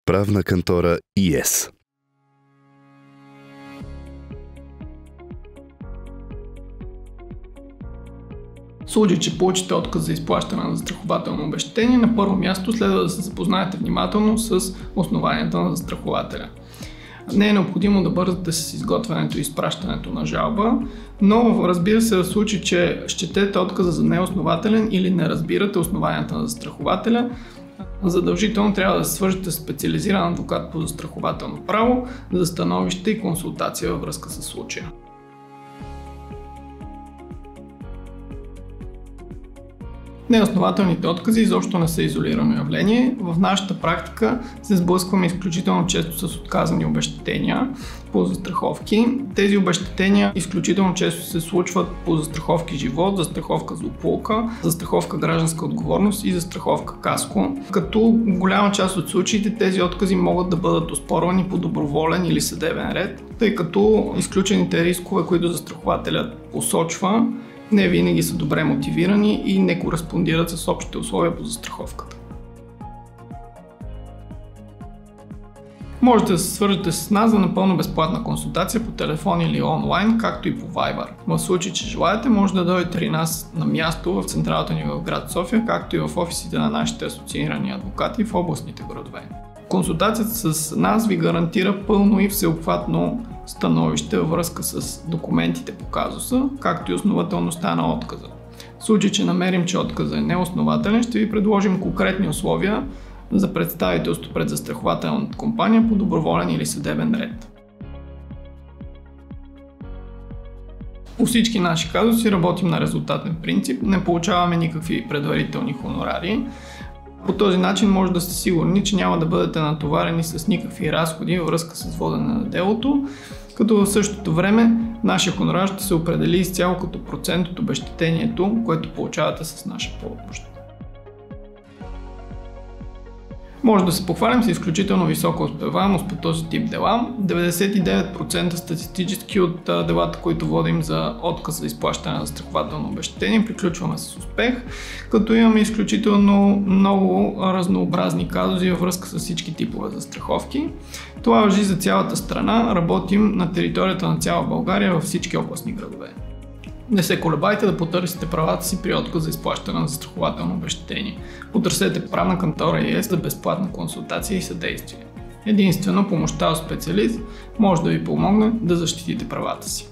Правна кантора ИЕС. В случай, че получите отказ за изплащане на застрахователно обезщетение, на първо място следва да се запознаете внимателно с основанията на застрахователя. Не е необходимо да бързате с изготвянето и изпращането на жалба, но разбира се, в случай, че счетете отказа за неоснователен или не разбирате основанията на застрахователя, задължително трябва да се свържете с специализиран адвокат по застрахователно право за становище и консултация във връзка с случая. Неоснователните откази изобщо не са изолирано явление. В нашата практика се сблъскваме изключително често с отказани обезщетения по застраховки. Тези обезщетения изключително често се случват по застраховки живот, застраховка злополука, застраховка гражданска отговорност и застраховка каско. Като в голяма част от случаите тези откази могат да бъдат оспорвани по доброволен или съдебен ред, тъй като изключените рискове, които застрахователят посочва, не винаги са добре мотивирани и не кореспондират с общите условия по застраховката. Можете да се свържете с нас за напълно безплатна консултация по телефон или онлайн, както и по Viber. В случай, че желаете, може да дойдете при нас на място в централата ни в град София, както и в офисите на нашите асоциирани адвокати в областните градове. Консултацията с нас ви гарантира пълно и всеобхватно становище във връзка с документите по казуса, както и основателността на отказа. В случай, че намерим, че отказът е неоснователен, ще ви предложим конкретни условия за представителство пред застрахователната компания по доброволен или съдебен ред. По всички наши казуси работим на резултатен принцип, не получаваме никакви предварителни хонорари. По този начин може да сте сигурни, че няма да бъдете натоварени с никакви разходи във връзка с водене на делото, като в същото време нашия хонорар ще се определи изцяло като процент от обезщетението, което получавате с наша помощ. Може да се похвалим с изключително висока успеваемост по този тип дела. 99% статистически от делата, които водим за отказ за изплащане на застрахователно обезщетение, приключваме с успех, като имаме изключително много разнообразни казуси във връзка с всички типове застраховки. Това важи за цялата страна, работим на територията на цяла България във всички областни градове. Не се колебайте да потърсите правата си при отказ за изплащане на застрахователно обезщетение. Потърсете правна кантора ИЕС за безплатна консултация и съдействие. Единствено помощта от специалист може да ви помогне да защитите правата си.